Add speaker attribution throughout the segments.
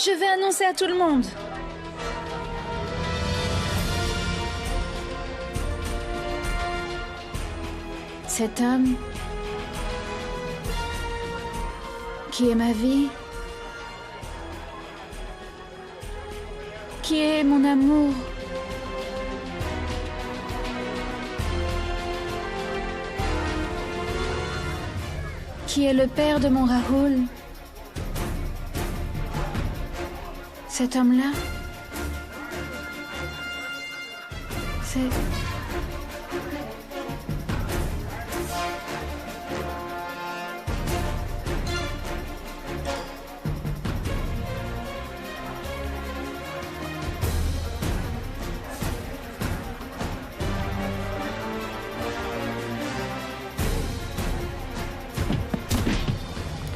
Speaker 1: Je vais annoncer à tout le monde. Cet homme qui est ma vie, qui est mon amour, qui est le père de mon Rahul. Cet homme-là, c'est...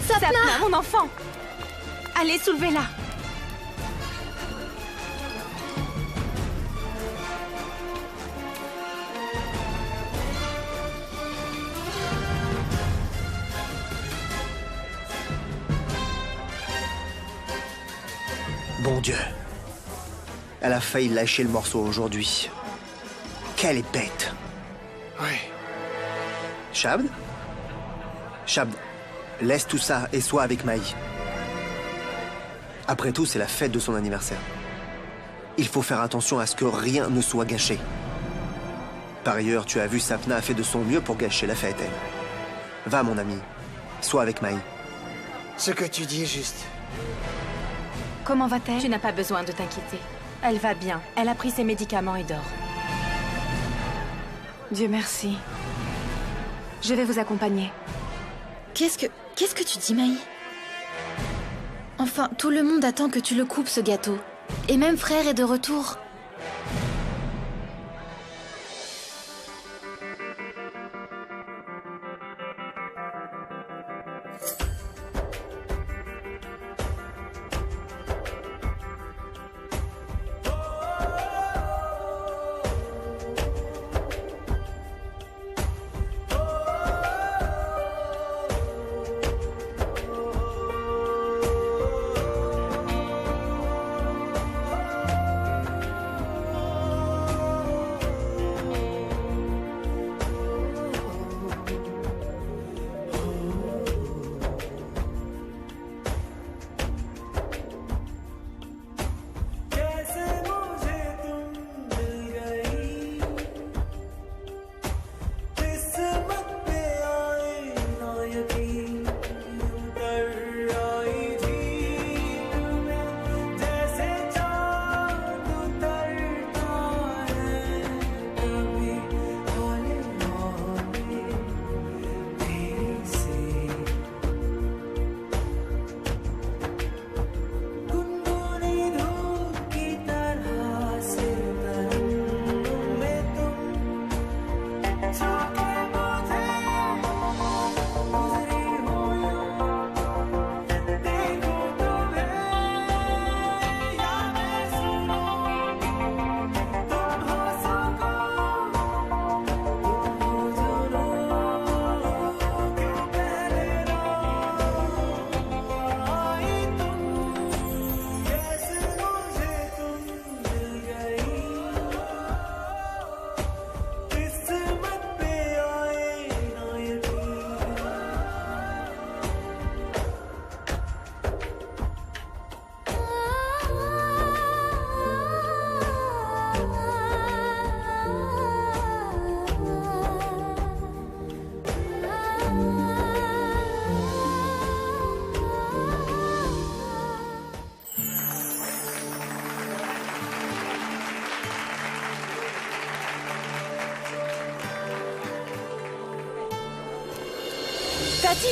Speaker 2: Sapna, mon enfant! Allez, soulevez-la!
Speaker 3: Bon Dieu. Elle a failli lâcher le morceau aujourd'hui. Quelle est bête.
Speaker 4: Oui.
Speaker 3: Shabd? Shabd, laisse tout ça et sois avec Maï. Après tout, c'est la fête de son anniversaire. Il faut faire attention à ce que rien ne soit gâché. Par ailleurs, tu as vu, Sapna a fait de son mieux pour gâcher la fête, elle. Va, mon ami. Sois avec Maï.
Speaker 4: Ce que tu dis est juste.
Speaker 2: Comment va-t-elle? Tu n'as pas besoin de t'inquiéter. Elle va bien. Elle a pris ses médicaments et dort.
Speaker 1: Dieu merci.
Speaker 2: Je vais vous accompagner.
Speaker 1: Qu'est-ce que tu dis, Maï? Enfin, tout le monde attend que tu le coupes, ce gâteau. Et même frère est de retour.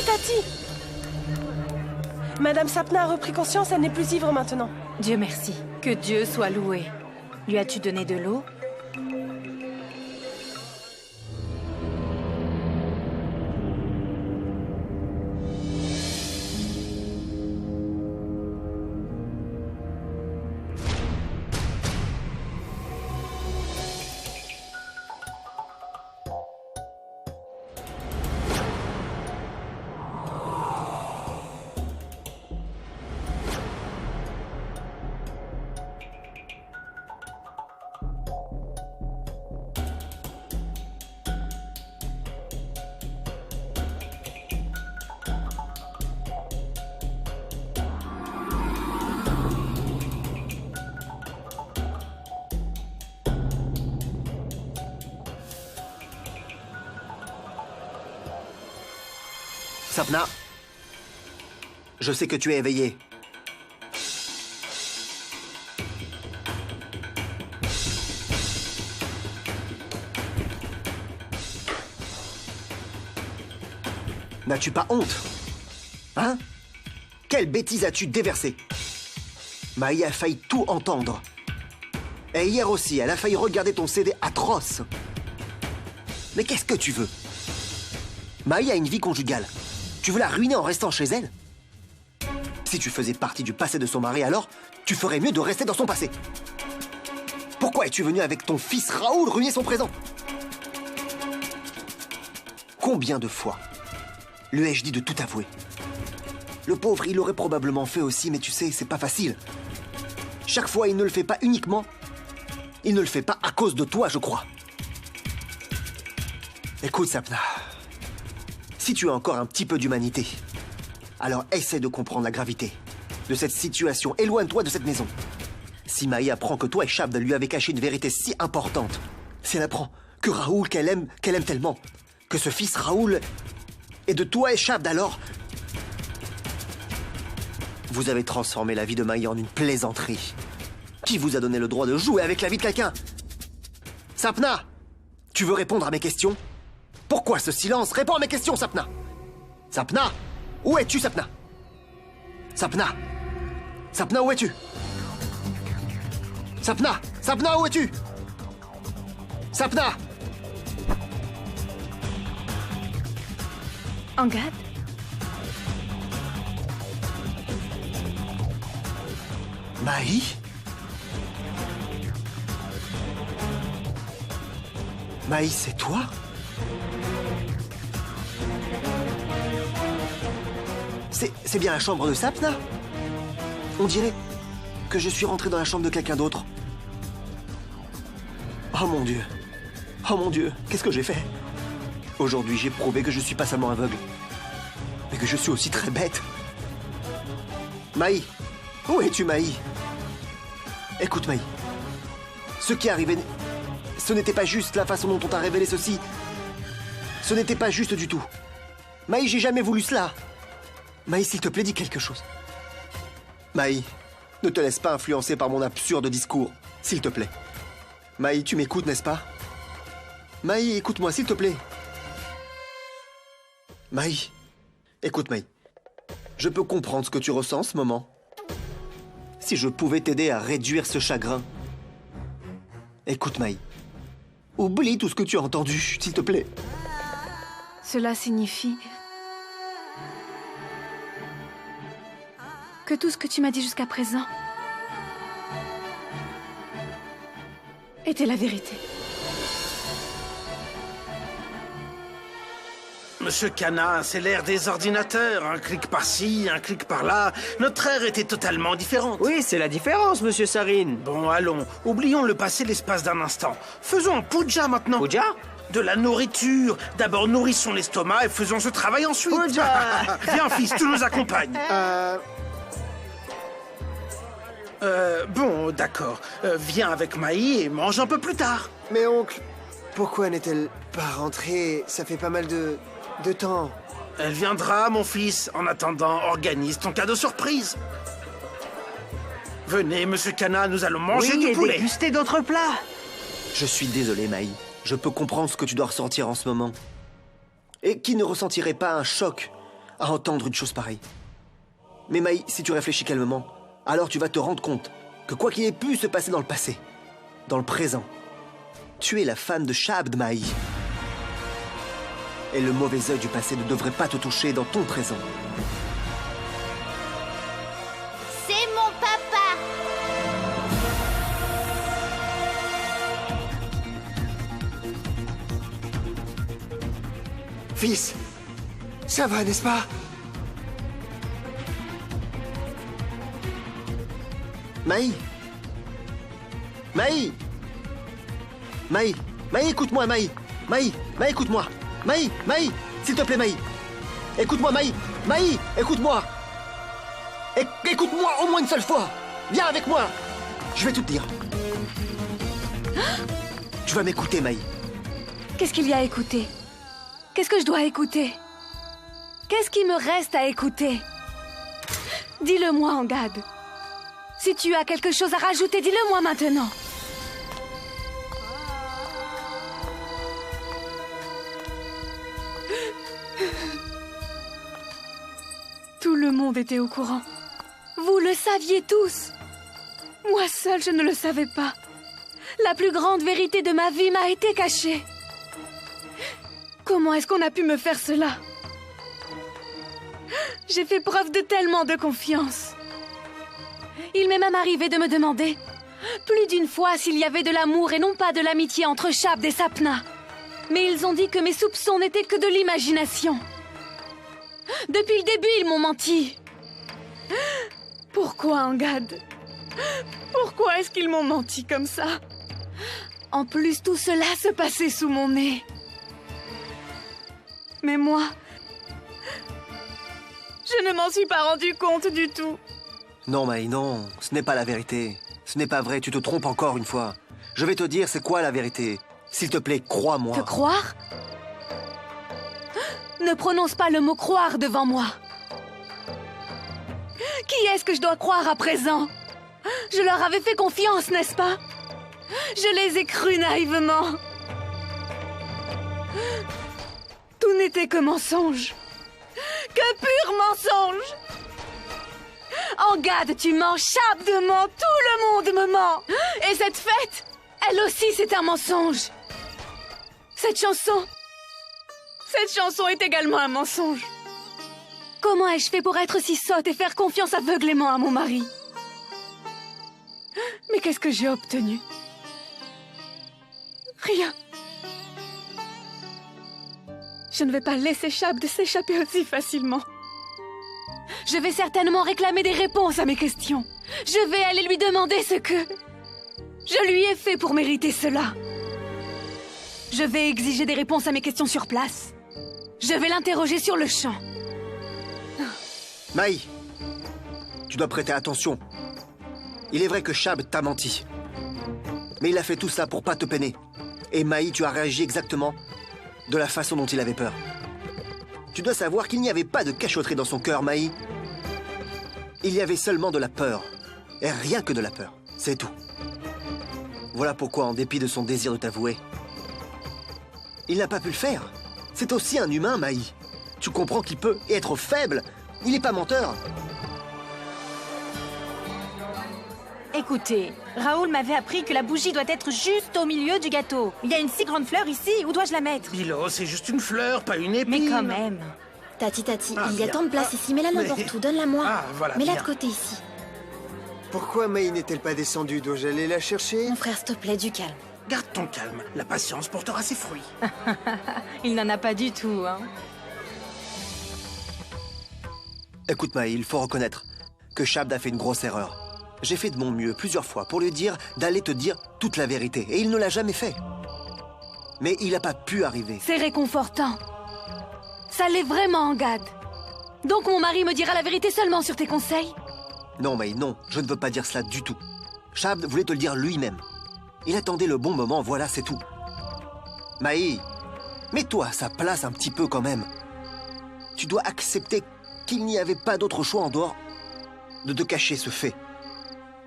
Speaker 5: Tati! Madame Sapna a repris conscience, elle n'est plus ivre maintenant.
Speaker 2: Dieu merci. Que Dieu soit loué. Lui as-tu donné de l'eau?
Speaker 3: Sapna, je sais que tu es éveillée. N'as-tu pas honte? Hein? Quelle bêtise as-tu déversée? Maï a failli tout entendre. Et hier aussi, elle a failli regarder ton CD atroce. Mais qu'est-ce que tu veux? Maï a une vie conjugale. Tu veux la ruiner en restant chez elle? Si tu faisais partie du passé de son mari, alors tu ferais mieux de rester dans son passé. Pourquoi es-tu venu avec ton fils Raoul ruiner son présent? Combien de fois lui ai-je dit de tout avouer? Le pauvre, il l'aurait probablement fait aussi, mais tu sais, c'est pas facile. Chaque fois, il ne le fait pas uniquement. Il ne le fait pas à cause de toi, je crois. Écoute, Sapna. Si tu as encore un petit peu d'humanité, alors essaie de comprendre la gravité de cette situation. Éloigne-toi de cette maison. Si Maï apprend que toi et Shabd lui avez caché une vérité si importante, si elle apprend que Raoul, qu'elle aime tellement, que ce fils Raoul est de toi et Shabd, alors vous avez transformé la vie de Maï en une plaisanterie. Qui vous a donné le droit de jouer avec la vie de quelqu'un? Sapna, tu veux répondre à mes questions? Pourquoi ce silence? Réponds à mes questions, Sapna! Sapna! Où es-tu, Sapna? Sapna! Sapna, où es-tu? Sapna! Sapna, où es-tu? Sapna!
Speaker 2: Angad?
Speaker 3: Maï? Maï, c'est toi? C'est bien la chambre de Sapna? On dirait que je suis rentré dans la chambre de quelqu'un d'autre. Oh mon Dieu. Oh mon Dieu, qu'est-ce que j'ai fait? Aujourd'hui, j'ai prouvé que je suis pas seulement aveugle, mais que je suis aussi très bête. Maï, où es-tu, Maï? Écoute, Maï. Ce qui est arrivé, ce n'était pas juste la façon dont on t'a révélé ceci. Ce n'était pas juste du tout. Maï, j'ai jamais voulu cela. Maï, s'il te plaît, dis quelque chose. Maï, ne te laisse pas influencer par mon absurde discours, s'il te plaît. Maï, tu m'écoutes, n'est-ce pas? Maï, écoute-moi, s'il te plaît. Maï, écoute, Maï. Je peux comprendre ce que tu ressens en ce moment. Si je pouvais t'aider à réduire ce chagrin. Écoute, Maï. Oublie tout ce que tu as entendu, s'il te plaît.
Speaker 2: Cela signifie que tout ce que tu m'as dit jusqu'à présent était la vérité.
Speaker 6: Monsieur Kana, c'est l'ère des ordinateurs. Un clic par-ci, un clic par-là. Notre ère était totalement différente.
Speaker 7: Oui, c'est la différence, monsieur Sarine.
Speaker 6: Bon, allons. Oublions le passé l'espace d'un instant. Faisons un puja maintenant.
Speaker 7: Puja?
Speaker 6: De la nourriture. D'abord nourrissons l'estomac et faisons ce travail ensuite.
Speaker 7: Puja.
Speaker 6: Viens, fils, tu nous accompagnes. Bon, d'accord. Viens avec Maï et mange un peu plus tard.
Speaker 4: Mais oncle, pourquoi n'est-elle pas rentrée? Ça fait pas mal de temps.
Speaker 6: Elle viendra, mon fils. En attendant, organise ton cadeau surprise. Venez, monsieur Kana, nous allons manger du poulet.
Speaker 7: Et déguster d'autres plats.
Speaker 3: Je suis désolé, Maï. Je peux comprendre ce que tu dois ressentir en ce moment. Et qui ne ressentirait pas un choc à entendre une chose pareille? Mais Maï, si tu réfléchis calmement, alors tu vas te rendre compte que quoi qu'il ait pu se passer dans le passé, dans le présent, tu es la femme de Shabd, Maï. Et le mauvais œil du passé ne devrait pas te toucher dans ton présent.
Speaker 1: C'est mon papa.
Speaker 4: Fils, ça va, n'est-ce pas?
Speaker 3: Maï! Maï! Maï! Maï, écoute-moi, Maï! Maï! Maï, écoute-moi! Maï! Maï! S'il te plaît, Maï! Écoute-moi, Maï! Maï! Écoute-moi! Écoute-moi au moins une seule fois! Viens avec moi! Je vais tout te dire. Tu vas m'écouter, Maï.
Speaker 2: Qu'est-ce qu'il y a à écouter? Qu'est-ce que je dois écouter? Qu'est-ce qui me reste à écouter? Dis-le-moi, Angad. Si tu as quelque chose à rajouter, dis-le-moi maintenant. Tout le monde était au courant. Vous le saviez tous. Moi seule, je ne le savais pas. La plus grande vérité de ma vie m'a été cachée. Comment est-ce qu'on a pu me faire cela? J'ai fait preuve de tellement de confiance. Il m'est même arrivé de me demander plus d'une fois s'il y avait de l'amour et non pas de l'amitié entre Shabd et Sapna. Mais ils ont dit que mes soupçons n'étaient que de l'imagination. Depuis le début, ils m'ont menti. Pourquoi, Angad? Pourquoi est-ce qu'ils m'ont menti comme ça? En plus, tout cela se passait sous mon nez. Mais moi, je ne m'en suis pas rendu compte du tout.
Speaker 3: Non, Maï, non, ce n'est pas la vérité. Ce n'est pas vrai, tu te trompes encore une fois. Je vais te dire c'est quoi la vérité. S'il te plaît, crois-moi.
Speaker 2: Te croire? Ne prononce pas le mot croire devant moi. Qui est-ce que je dois croire à présent? Je leur avais fait confiance, n'est-ce pas? Je les ai crus naïvement. Tout n'était que mensonge. Que pur mensonge! Angad, tu mens, Shabd ment, tout le monde me ment. Et cette fête, elle aussi, c'est un mensonge. Cette chanson est également un mensonge. Comment ai-je fait pour être si sotte et faire confiance aveuglément à mon mari? Mais qu'est-ce que j'ai obtenu? Rien. Je ne vais pas laisser Shabd s'échapper aussi facilement. Je vais certainement réclamer des réponses à mes questions. Je vais aller lui demander ce que je lui ai fait pour mériter cela. Je vais exiger des réponses à mes questions sur place. Je vais l'interroger sur le champ.
Speaker 3: Maï, tu dois prêter attention. Il est vrai que Shabd t'a menti. Mais il a fait tout ça pour pas te peiner. Et Maï, tu as réagi exactement de la façon dont il avait peur. Tu dois savoir qu'il n'y avait pas de cachotterie dans son cœur, Maï. Il y avait seulement de la peur. Et rien que de la peur. C'est tout. Voilà pourquoi, en dépit de son désir de t'avouer, il n'a pas pu le faire. C'est aussi un humain, Maï. Tu comprends qu'il peut être faible. Il n'est pas menteur.
Speaker 8: Écoutez, Raoul m'avait appris que la bougie doit être juste au milieu du gâteau. Il y a une si grande fleur ici, où dois-je la mettre?
Speaker 6: Bilo, c'est juste une fleur, pas une épine.
Speaker 8: Mais quand même.
Speaker 1: Tati,
Speaker 6: Ah,
Speaker 1: il y a
Speaker 6: bien.
Speaker 1: tant de place ici, mets-la n'importe où, donne-la-moi.
Speaker 6: Ah, voilà,
Speaker 1: Mets-la de
Speaker 6: bien.
Speaker 1: côté ici.
Speaker 4: Pourquoi Maï n'est-elle pas descendue? Dois-je aller la chercher?
Speaker 1: Mon frère, s'il te plaît, du calme.
Speaker 6: Garde ton calme, la patience portera ses fruits.
Speaker 8: Il n'en a pas du tout, hein.
Speaker 3: Écoute, Maï, il faut reconnaître que Shabd a fait une grosse erreur. J'ai fait de mon mieux plusieurs fois pour lui dire d'aller te dire toute la vérité. Et il ne l'a jamais fait. Mais il n'a pas pu arriver.
Speaker 2: C'est réconfortant. Ça l'est vraiment, Angad. Donc mon mari me dira la vérité seulement sur tes conseils?
Speaker 3: Non, Maï, non, je ne veux pas dire cela du tout. Shabd voulait te le dire lui-même. Il attendait le bon moment, voilà, c'est tout. Maï, mets-toi à sa place un petit peu quand même. Tu dois accepter qu'il n'y avait pas d'autre choix en dehors de te cacher ce fait.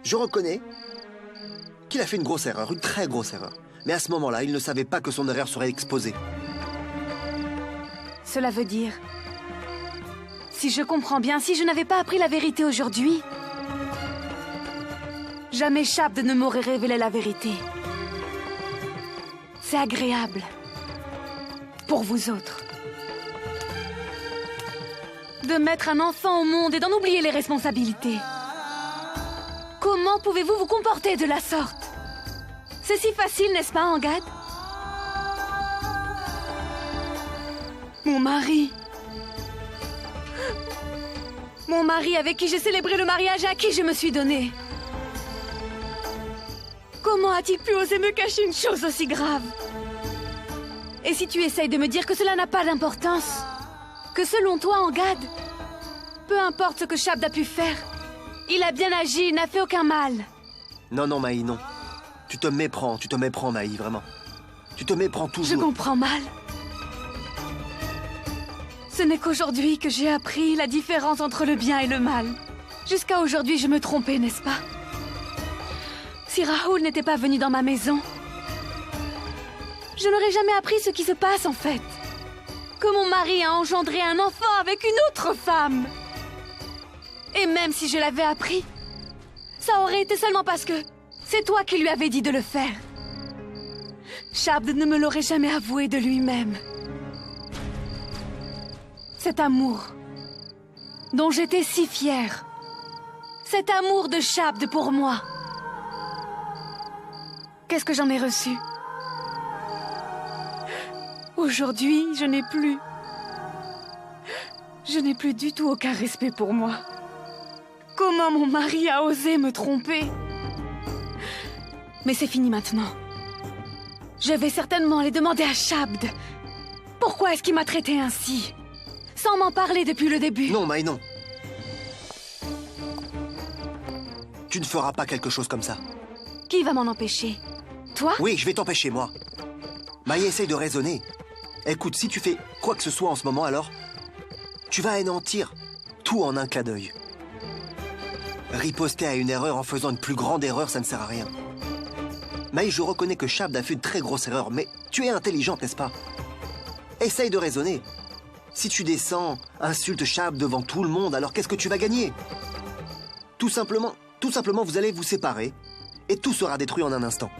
Speaker 3: Je reconnais qu'il a fait une grosse erreur, une très grosse erreur. Mais à ce moment-là, il ne savait pas que son erreur serait exposée.
Speaker 2: Cela veut dire... Si je comprends bien, si je n'avais pas appris la vérité aujourd'hui, jamais Shabd ne m'aurait révélé la vérité. C'est agréable. Pour vous autres. De mettre un enfant au monde et d'en oublier les responsabilités. Comment pouvez-vous vous comporter de la sorte? C'est si facile, n'est-ce pas, Angad? Mon mari. Mon mari avec qui j'ai célébré le mariage et à qui je me suis donnée. Comment a-t-il pu oser me cacher une chose aussi grave? Et si tu essayes de me dire que cela n'a pas d'importance, que selon toi, Angad, peu importe ce que Shabd a pu faire, il a bien agi, il n'a fait aucun mal.
Speaker 3: Non, non, Maï, non. Tu te méprends, Maï, vraiment. Tu te méprends toujours.
Speaker 2: Je comprends mal. Ce n'est qu'aujourd'hui que j'ai appris la différence entre le bien et le mal. Jusqu'à aujourd'hui, je me trompais, n'est-ce pas? Si Rahul n'était pas venu dans ma maison, je n'aurais jamais appris ce qui se passe en fait. Que mon mari a engendré un enfant avec une autre femme. Et même si je l'avais appris, ça aurait été seulement parce que c'est toi qui lui avais dit de le faire. Shabd ne me l'aurait jamais avoué de lui-même. Cet amour dont j'étais si fière. Cet amour de Shabd pour moi. Qu'est-ce que j'en ai reçu? Aujourd'hui, je n'ai plus du tout aucun respect pour moi. Comment mon mari a osé me tromper? Mais c'est fini maintenant. Je vais certainement aller demander à Shabd. Pourquoi est-ce qu'il m'a traité ainsi? Sans m'en parler depuis le début.
Speaker 3: Non, Mai, non. Tu ne feras pas quelque chose comme ça.
Speaker 2: Qui va m'en empêcher? Toi?
Speaker 3: Oui, je vais t'empêcher, moi. Mai, essaye de raisonner. Écoute, si tu fais quoi que ce soit en ce moment, alors, tu vas anéantir tout en un clin d'œil. Riposter à une erreur en faisant une plus grande erreur, ça ne sert à rien. Mai, je reconnais que Shabd a fait une très grosse erreur, mais tu es intelligente, n'est-ce pas? Essaye de raisonner. Si tu descends, insultes Shabd devant tout le monde, alors qu'est-ce que tu vas gagner? Tout simplement, vous allez vous séparer, et tout sera détruit en un instant.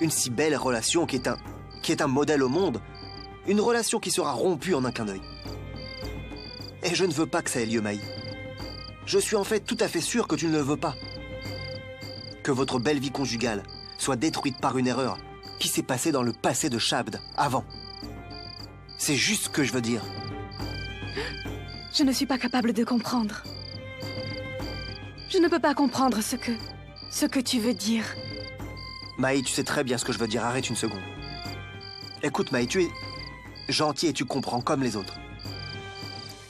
Speaker 3: Une si belle relation qui est un modèle au monde, une relation qui sera rompue en un clin d'œil. Et je ne veux pas que ça ait lieu, Mai. Je suis en fait tout à fait sûr que tu ne le veux pas. Que votre belle vie conjugale soit détruite par une erreur qui s'est passée dans le passé de Shabd avant. C'est juste ce que je veux dire.
Speaker 2: Je ne suis pas capable de comprendre. Je ne peux pas comprendre ce que tu veux dire.
Speaker 3: Mai, tu sais très bien ce que je veux dire. Arrête une seconde. Écoute, Mai, tu es gentil et tu comprends comme les autres.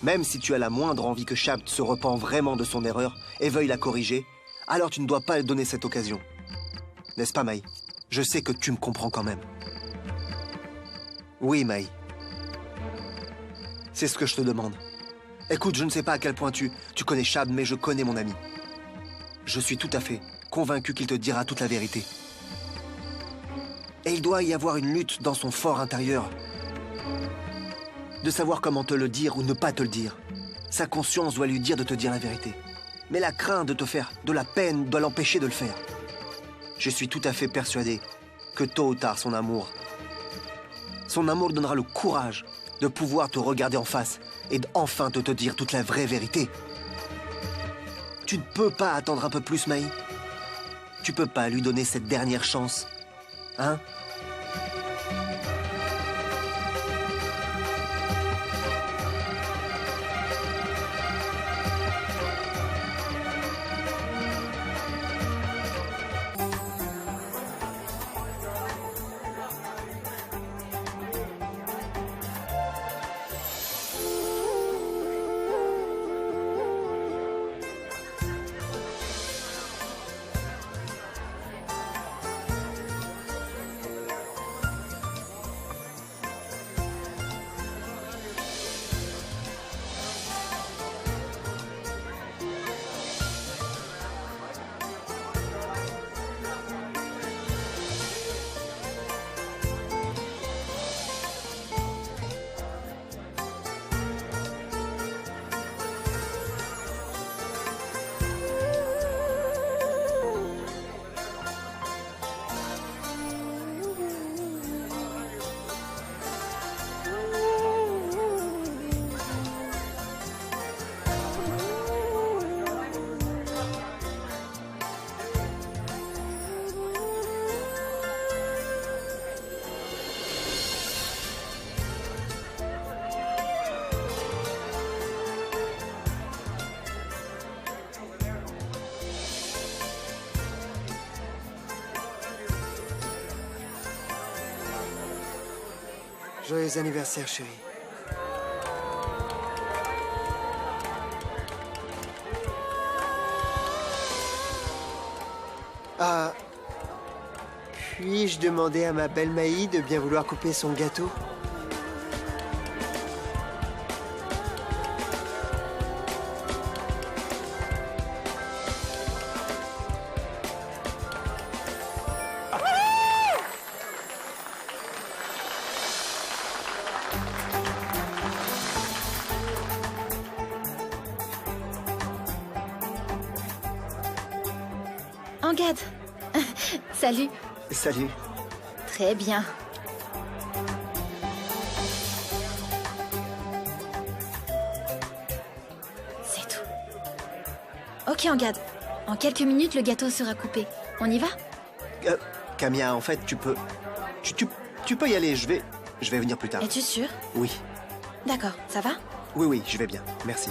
Speaker 3: Même si tu as la moindre envie que Shabd se repent vraiment de son erreur et veuille la corriger, alors tu ne dois pas lui donner cette occasion. N'est-ce pas, Mai? Je sais que tu me comprends quand même. Oui, Mai. C'est ce que je te demande. Écoute, je ne sais pas à quel point tu connais Shabd, mais je connais mon ami. Je suis tout à fait convaincu qu'il te dira toute la vérité. Et il doit y avoir une lutte dans son fort intérieur. De savoir comment te le dire ou ne pas te le dire. Sa conscience doit lui dire de te dire la vérité. Mais la crainte de te faire de la peine doit l'empêcher de le faire. Je suis tout à fait persuadé que tôt ou tard, son amour donnera le courage de pouvoir te regarder en face et d'enfin te dire toute la vraie vérité. Tu ne peux pas attendre un peu plus, Mai. Tu peux pas lui donner cette dernière chance. Hein?
Speaker 4: Joyeux anniversaire, chérie. Ah... Puis-je demander à ma belle Maï de bien vouloir couper son gâteau?
Speaker 1: Angad. Salut.
Speaker 3: Salut.
Speaker 1: Très bien. C'est tout. Ok, Angad. En quelques minutes, le gâteau sera coupé. On y va?
Speaker 3: Camilla, en fait, tu peux y aller, je vais venir plus tard.
Speaker 1: Es-tu sûr?
Speaker 3: Oui.
Speaker 1: D'accord, ça va?
Speaker 3: Oui, je vais bien. Merci.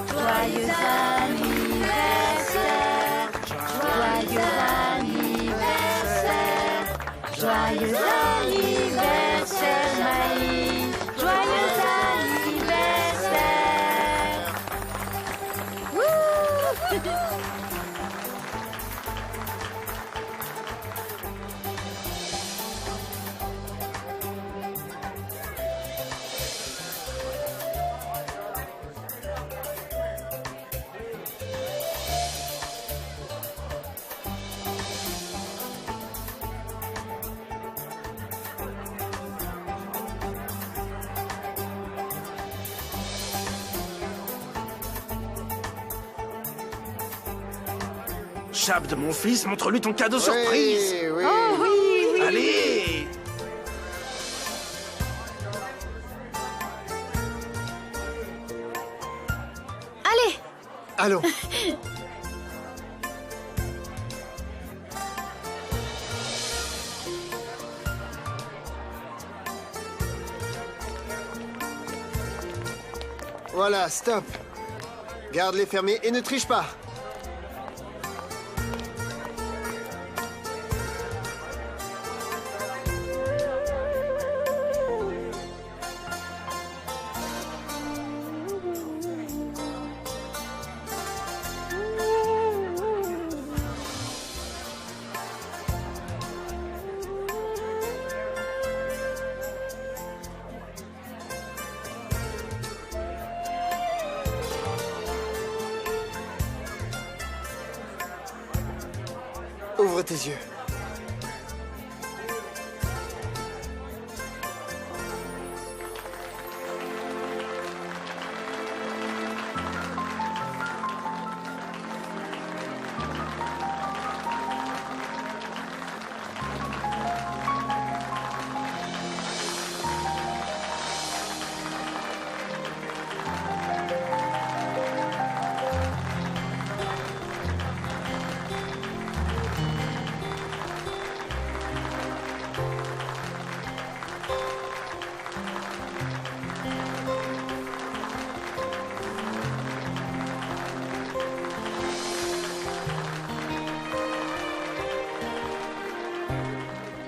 Speaker 1: Joyeux anniversaire, joyeux anniversaire, joyeux anniversaire, Maï, joyeux anniversaire. Wouh!
Speaker 6: Shabd, mon fils, montre-lui ton cadeau surprise.
Speaker 4: Oui.
Speaker 6: Allez.
Speaker 1: Allez!
Speaker 4: Allons. Voilà, stop. Garde-les fermés et ne triche pas. Ouvre tes yeux.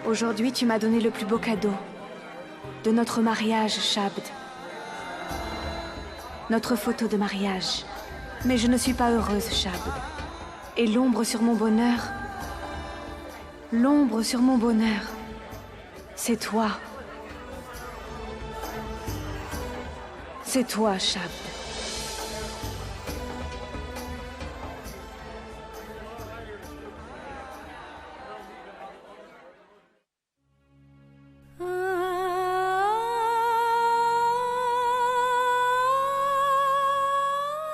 Speaker 2: Aujourd'hui, tu m'as donné le plus beau cadeau. De notre mariage, Shabd. Notre photo de mariage. Mais je ne suis pas heureuse, Shabd. Et l'ombre sur mon bonheur... L'ombre sur mon bonheur... C'est toi. C'est toi, Shabd.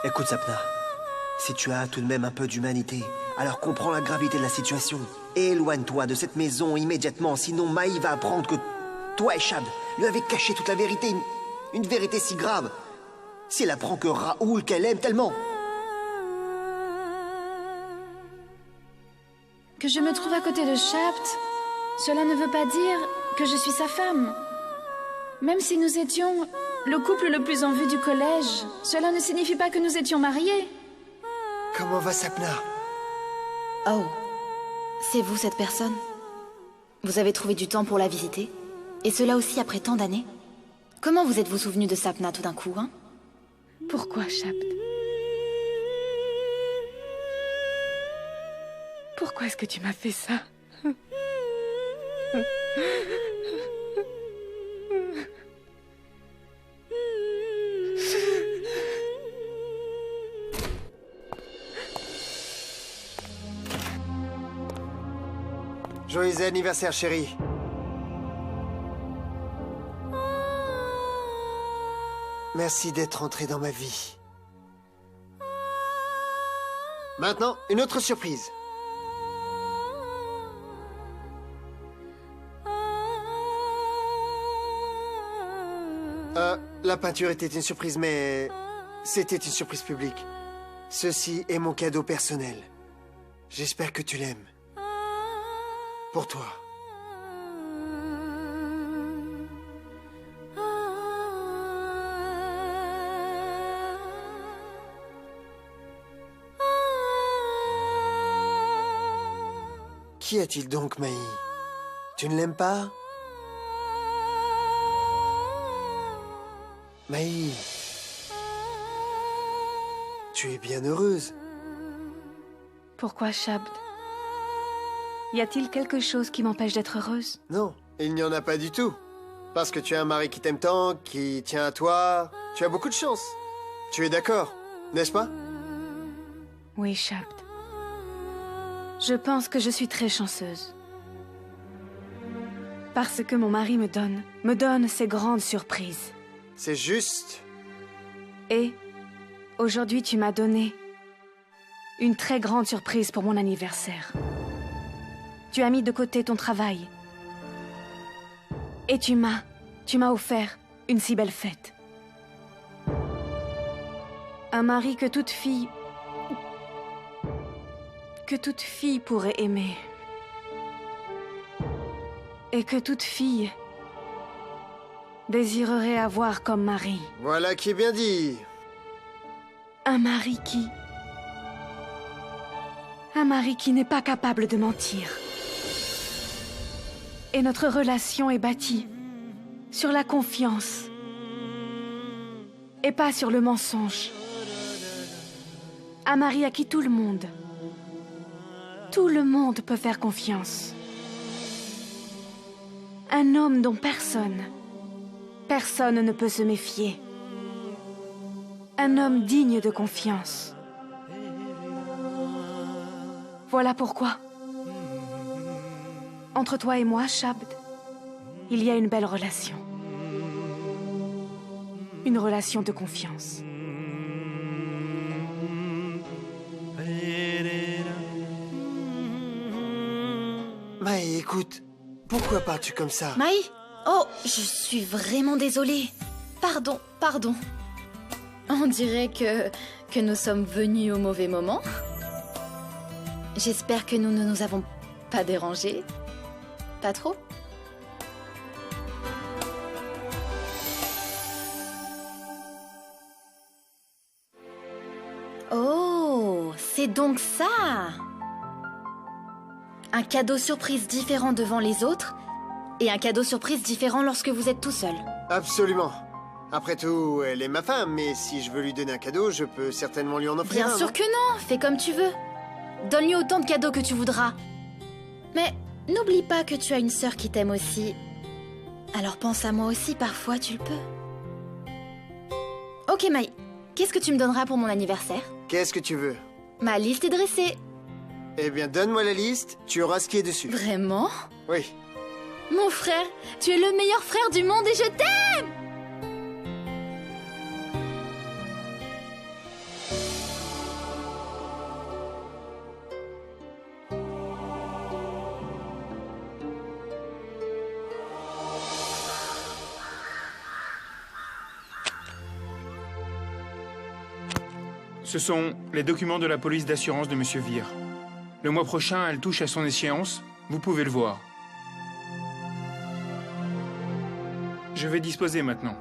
Speaker 3: Écoute, Sapna. Si tu as tout de même un peu d'humanité, alors comprends la gravité de la situation. Et éloigne-toi de cette maison immédiatement, sinon Maï va apprendre que toi et Shabd lui avez caché toute la vérité. Une vérité si grave. Si elle apprend que Raoul, qu'elle aime tellement.
Speaker 1: Que je me trouve à côté de Shabd, cela ne veut pas dire que je suis sa femme. Même si nous étions le couple le plus en vue du collège, cela ne signifie pas que nous étions mariés.
Speaker 4: Comment va Sapna?
Speaker 1: Oh, c'est vous cette personne? Vous avez trouvé du temps pour la visiter? Et cela aussi après tant d'années? Comment vous êtes-vous souvenu de Sapna tout d'un coup, hein?
Speaker 2: Pourquoi, Shabd? Pourquoi est-ce que tu m'as fait ça?
Speaker 4: Joyeux anniversaire, chérie. Merci d'être entré dans ma vie. Maintenant, une autre surprise. La peinture était une surprise, mais c'était une surprise publique. Ceci est mon cadeau personnel. J'espère que tu l'aimes. Pour toi. Qu'y a-t-il donc, Maï? Tu ne l'aimes pas? Maï, tu es bien heureuse.
Speaker 2: Pourquoi, Shabd? Y a-t-il quelque chose qui m'empêche d'être heureuse?
Speaker 4: Non, il n'y en a pas du tout. Parce que tu as un mari qui t'aime tant, qui tient à toi. Tu as beaucoup de chance. Tu es d'accord, n'est-ce pas?
Speaker 2: Oui, Shabd. Je pense que je suis très chanceuse. Parce que mon mari me donne ces grandes surprises.
Speaker 4: C'est juste.
Speaker 2: Et aujourd'hui, tu m'as donné une très grande surprise pour mon anniversaire. Tu as mis de côté ton travail. Et tu m'as offert une si belle fête. Un mari que toute fille pourrait aimer. Et que toute fille désirerait avoir comme mari.
Speaker 4: Voilà qui est bien dit.
Speaker 2: Un mari qui n'est pas capable de mentir. Et notre relation est bâtie sur la confiance et pas sur le mensonge. Un mari à qui tout le monde peut faire confiance. Un homme dont personne ne peut se méfier. Un homme digne de confiance. Voilà pourquoi, entre toi et moi, Shabd, il y a une belle relation. Une relation de confiance.
Speaker 4: Maï, écoute, pourquoi parles-tu comme ça?
Speaker 9: Maï? Oh, je suis vraiment désolée. Pardon. On dirait que nous sommes venus au mauvais moment. J'espère que nous ne nous avons pas dérangés. Pas trop? Oh, c'est donc ça! Un cadeau surprise différent devant les autres et un cadeau surprise différent lorsque vous êtes tout seul.
Speaker 4: Absolument. Après tout, elle est ma femme, mais si je veux lui donner un cadeau, je peux certainement lui en offrir un.
Speaker 9: Bien sûr que non, fais comme tu veux. Donne-lui autant de cadeaux que tu voudras. Mais n'oublie pas que tu as une sœur qui t'aime aussi. Alors pense à moi aussi, parfois tu le peux. Ok Maï, qu'est-ce que tu me donneras pour mon anniversaire?
Speaker 4: Qu'est-ce que tu veux?
Speaker 9: Ma liste est dressée.
Speaker 4: Eh bien, donne-moi la liste, tu auras ce qui est dessus.
Speaker 9: Vraiment?
Speaker 4: Oui.
Speaker 9: Mon frère, tu es le meilleur frère du monde et je t'aime!
Speaker 10: Ce sont les documents de la police d'assurance de Monsieur Vire. Le mois prochain, elle touche à son échéance. Vous pouvez le voir. Je vais disposer maintenant.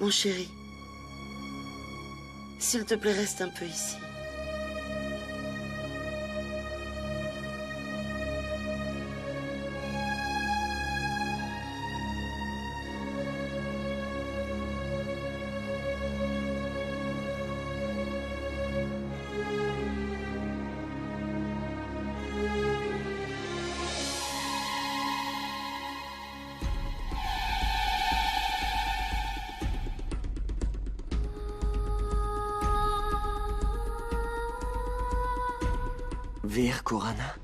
Speaker 11: Mon chéri, s'il te plaît, reste un peu ici.
Speaker 7: Vir Kurana.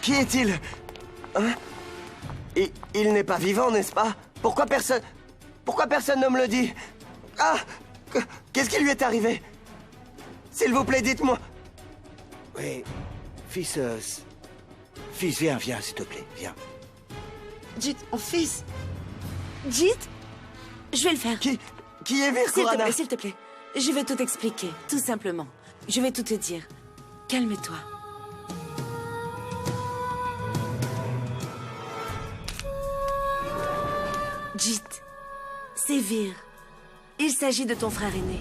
Speaker 7: Qui est-il? Hein? Il n'est pas vivant, n'est-ce pas? Pourquoi personne ne me le dit? Ah! Qu'est-ce qui lui est arrivé? S'il vous plaît, dites-moi.
Speaker 12: Oui, fils, fils, viens, s'il te plaît, viens.
Speaker 11: Jit, mon fils. Jit, je vais le faire.
Speaker 7: Qui est Vir Kurana?
Speaker 11: S'il te plaît, je vais tout expliquer, tout simplement. Je vais tout te dire. Calme-toi. Jit, c'est Vir. Il s'agit de ton frère aîné.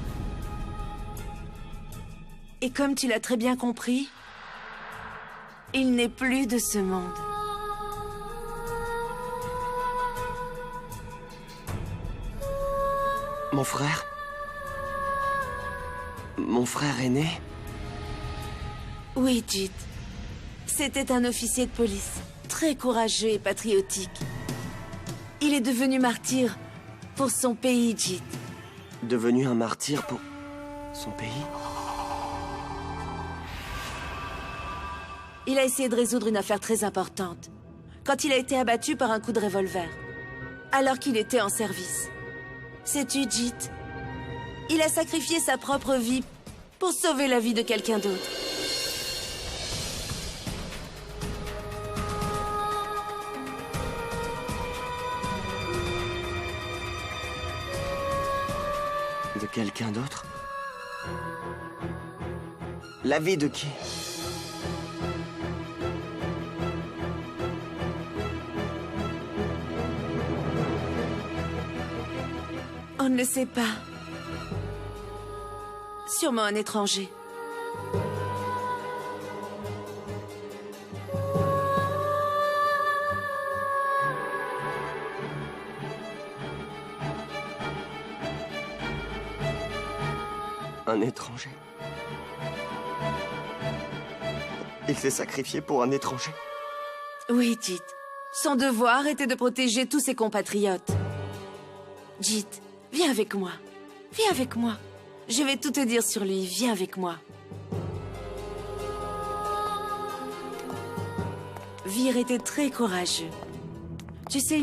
Speaker 11: Et comme tu l'as très bien compris, il n'est plus de ce monde.
Speaker 7: Mon frère? Mon frère aîné?
Speaker 11: Oui, Jit. C'était un officier de police, très courageux et patriotique. Il est devenu martyr pour son pays, Jit.
Speaker 7: Devenu un martyr pour son pays?
Speaker 11: Il a essayé de résoudre une affaire très importante quand il a été abattu par un coup de revolver, alors qu'il était en service. Sais-tu, Jit? Il a sacrifié sa propre vie pour sauver la vie de quelqu'un d'autre.
Speaker 7: De quelqu'un d'autre? La vie de qui?
Speaker 11: On ne le sait pas. Sûrement un étranger.
Speaker 7: Un étranger. Il s'est sacrifié pour un étranger.
Speaker 11: Oui, Jit. Son devoir était de protéger tous ses compatriotes. Jit, viens avec moi. Viens avec moi. Je vais tout te dire sur lui. Viens avec moi. Vir était très courageux. Tu sais,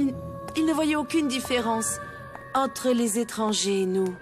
Speaker 11: il ne voyait aucune différence entre les étrangers et nous.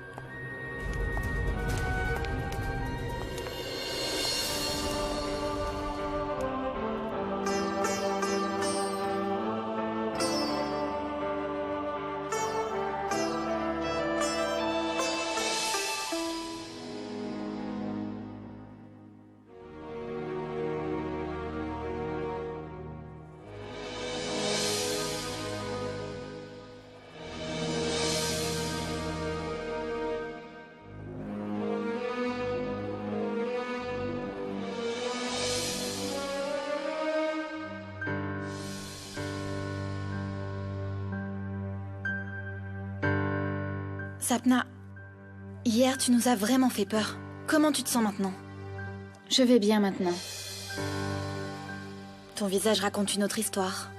Speaker 9: Sapna, hier tu nous as vraiment fait peur. Comment tu te sens maintenant?
Speaker 1: Je vais bien maintenant.
Speaker 9: Ton visage raconte une autre histoire.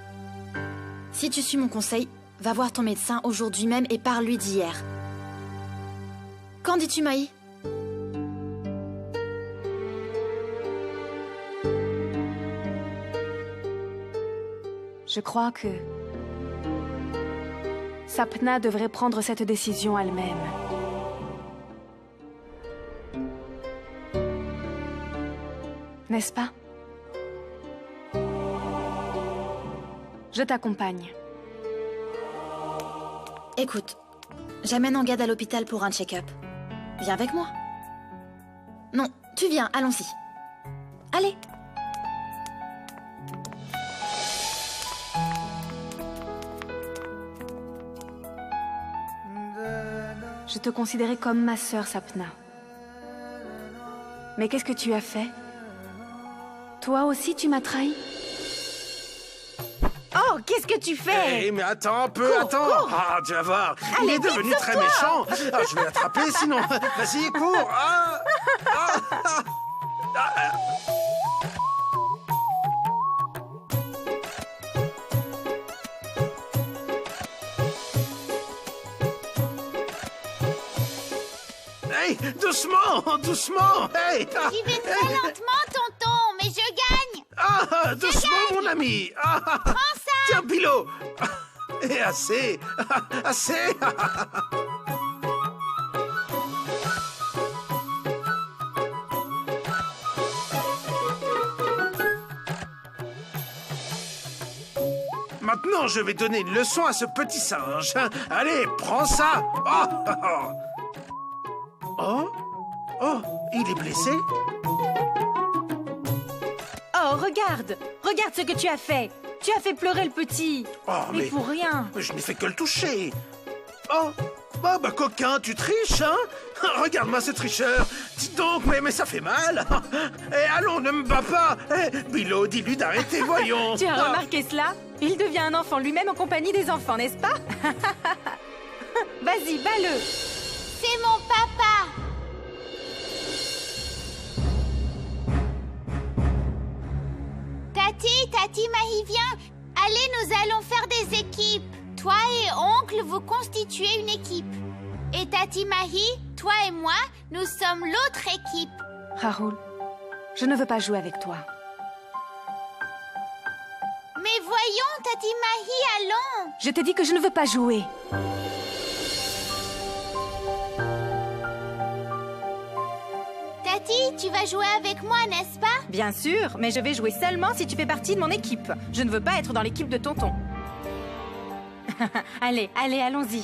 Speaker 9: Si tu suis mon conseil, va voir ton médecin aujourd'hui même et parle-lui d'hier. Qu'en dis-tu, Maï?
Speaker 2: Je crois que Sapna devrait prendre cette décision elle-même. N'est-ce pas? Je t'accompagne.
Speaker 9: Écoute, j'amène Angad à l'hôpital pour un check-up. Viens avec moi. Non, tu viens, allons-y. Allez.
Speaker 2: Je te considérais comme ma sœur, Sapna. Mais qu'est-ce que tu as fait? Toi aussi, tu m'as trahi?
Speaker 8: Oh, qu'est-ce que tu fais?
Speaker 6: Hé, mais attends un peu,
Speaker 8: Cours,
Speaker 6: attends.
Speaker 8: cours.
Speaker 6: Ah, tu vas voir. Il
Speaker 8: Allez,
Speaker 6: est
Speaker 8: vite,
Speaker 6: devenu très
Speaker 8: sauve-toi.
Speaker 6: méchant. Ah, je vais l'attraper sinon. Vas-y, cours. Hey, doucement, doucement. Hey.
Speaker 13: J'y vais très lentement, tonton, mais je gagne.
Speaker 6: Ah, doucement, mon ami.
Speaker 13: Prends ça.
Speaker 6: Tiens, Bilo. Et assez. Assez. Maintenant, je vais donner une leçon à ce petit singe. Allez, prends ça. Oh, il est blessé.
Speaker 8: Oh, regarde. Regarde ce que tu as fait. Tu as fait pleurer le petit.
Speaker 6: Oh, mais
Speaker 8: pour rien.
Speaker 6: Je n'ai fait que le toucher. Oh, bah coquin, tu triches, hein? Regarde-moi ce tricheur. Dis donc, mais ça fait mal. Eh, allons, ne me bats pas. Eh, Bilo, dis-lui d'arrêter, voyons.
Speaker 8: Tu as remarqué cela? Il devient un enfant lui-même en compagnie des enfants, n'est-ce pas? Vas-y, bats-le.
Speaker 13: C'est mon papa. Tati, Mahi, viens. Allez, nous allons faire des équipes. Toi et oncle, vous constituez une équipe. Et Tati Mahi, toi et moi, nous sommes l'autre équipe.
Speaker 2: Rahul, je ne veux pas jouer avec toi.
Speaker 13: Mais voyons, Tati Mahi, allons.
Speaker 2: Je t'ai dit que je ne veux pas jouer.
Speaker 13: Tati, tu vas jouer avec moi, n'est-ce pas?
Speaker 8: Bien sûr, mais je vais jouer seulement si tu fais partie de mon équipe. Je ne veux pas être dans l'équipe de tonton. Allez, allons-y.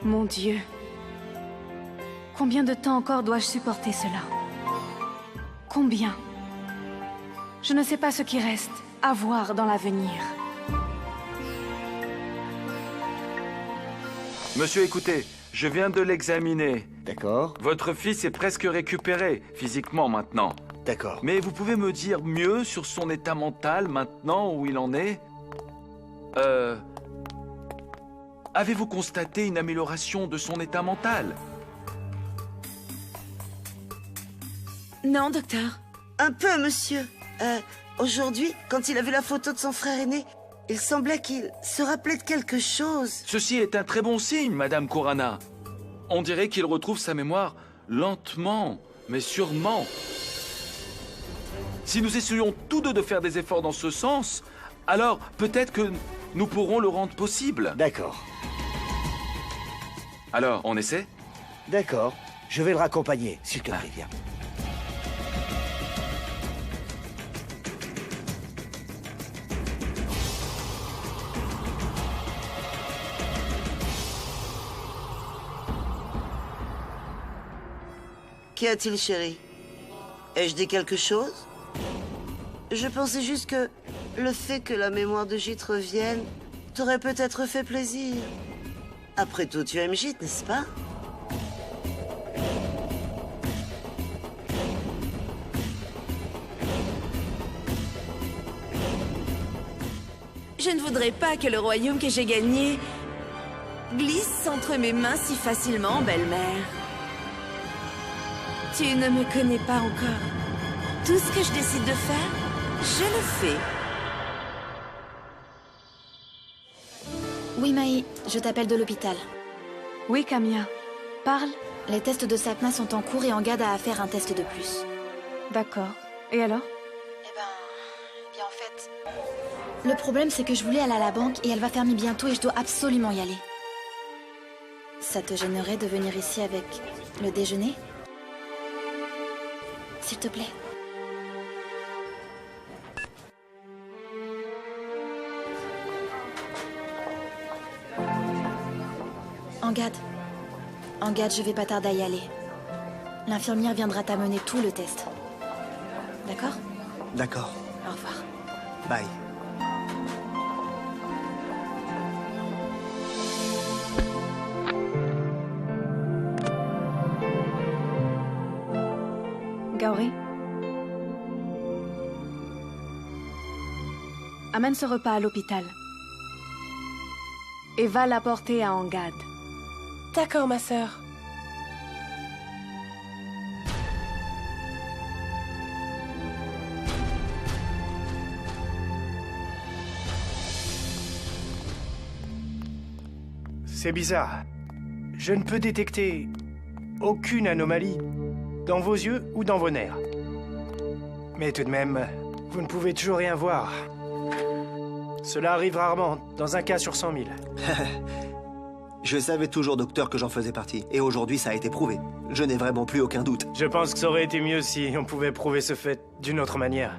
Speaker 2: Mon Dieu. Combien de temps encore dois-je supporter cela? Combien? Je ne sais pas ce qui reste à voir dans l'avenir.
Speaker 14: Monsieur, écoutez, je viens de l'examiner.
Speaker 12: D'accord.
Speaker 14: Votre fils est presque récupéré, physiquement maintenant.
Speaker 12: D'accord.
Speaker 14: Mais vous pouvez me dire mieux sur son état mental maintenant, où il en est? Avez-vous constaté une amélioration de son état mental?
Speaker 11: Non, docteur.
Speaker 15: Un peu, monsieur. Aujourd'hui, quand il a vu la photo de son frère aîné, il semblait qu'il se rappelait de quelque chose.
Speaker 14: Ceci est un très bon signe, Madame Khurana. On dirait qu'il retrouve sa mémoire lentement, mais sûrement. Si nous essayons tous deux de faire des efforts dans ce sens, alors peut-être que nous pourrons le rendre possible.
Speaker 12: D'accord.
Speaker 14: Alors, on essaie?
Speaker 12: D'accord. Je vais le raccompagner, s'il te plaît, viens.
Speaker 15: Qu'y a-t-il, chérie? Ai-je dit quelque chose? Je pensais juste que le fait que la mémoire de Jit revienne t'aurait peut-être fait plaisir. Après tout, tu aimes Jit, n'est-ce pas?
Speaker 11: Je ne voudrais pas que le royaume que j'ai gagné glisse entre mes mains si facilement, belle-mère. Tu ne me connais pas encore. Tout ce que je décide de faire, je le fais.
Speaker 9: Oui, Mahi, je t'appelle de l'hôpital.
Speaker 2: Oui, Camilla. Parle.
Speaker 9: Les tests de Sapna sont en cours et Angad a à faire un test de plus.
Speaker 2: D'accord. Et alors?
Speaker 9: Eh bien en fait... Le problème, c'est que je voulais aller à la banque et elle va fermer bientôt et je dois absolument y aller. Ça te gênerait de venir ici avec le déjeuner? S'il te plaît. Angad, je vais pas tarder à y aller. L'infirmière viendra t'amener tout le test. D'accord?
Speaker 3: D'accord.
Speaker 9: Au revoir.
Speaker 3: Bye.
Speaker 2: Gauri? Amène ce repas à l'hôpital. Et va l'apporter à Angad.
Speaker 5: D'accord, ma sœur.
Speaker 16: C'est bizarre. Je ne peux détecter aucune anomalie dans vos yeux ou dans vos nerfs. Mais tout de même, vous ne pouvez toujours rien voir. Cela arrive rarement, dans un cas sur 100 000.
Speaker 3: Je savais toujours, docteur, que j'en faisais partie. Et aujourd'hui, ça a été prouvé. Je n'ai vraiment plus aucun doute.
Speaker 16: Je pense que ça aurait été mieux si on pouvait prouver ce fait d'une autre manière.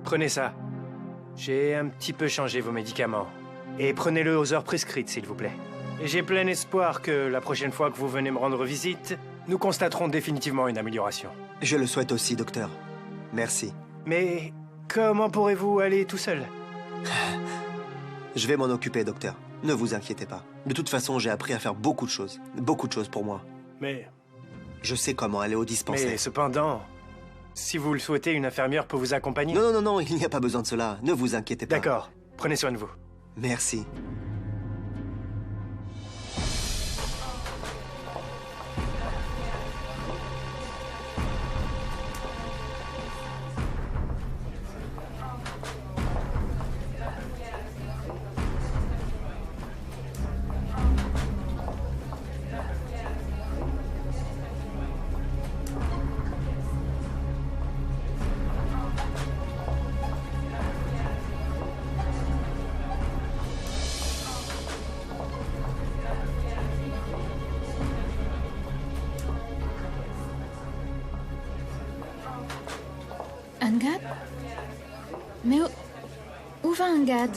Speaker 16: Prenez ça. J'ai un petit peu changé vos médicaments. Et prenez-le aux heures prescrites, s'il vous plaît. Et j'ai plein espoir que la prochaine fois que vous venez me rendre visite, nous constaterons définitivement une amélioration.
Speaker 3: Je le souhaite aussi, docteur. Merci.
Speaker 16: Mais comment pourrez-vous aller tout seul?
Speaker 3: Je vais m'en occuper, docteur. Ne vous inquiétez pas. De toute façon, j'ai appris à faire beaucoup de choses. Beaucoup de choses pour moi.
Speaker 16: Mais...
Speaker 3: Je sais comment aller au dispensaire.
Speaker 16: Mais cependant, si vous le souhaitez, une infirmière peut vous accompagner.
Speaker 3: Non, il n'y a pas besoin de cela. Ne vous inquiétez pas.
Speaker 16: D'accord. Prenez soin de vous.
Speaker 3: Merci.
Speaker 1: Angad? Mais où va Angad?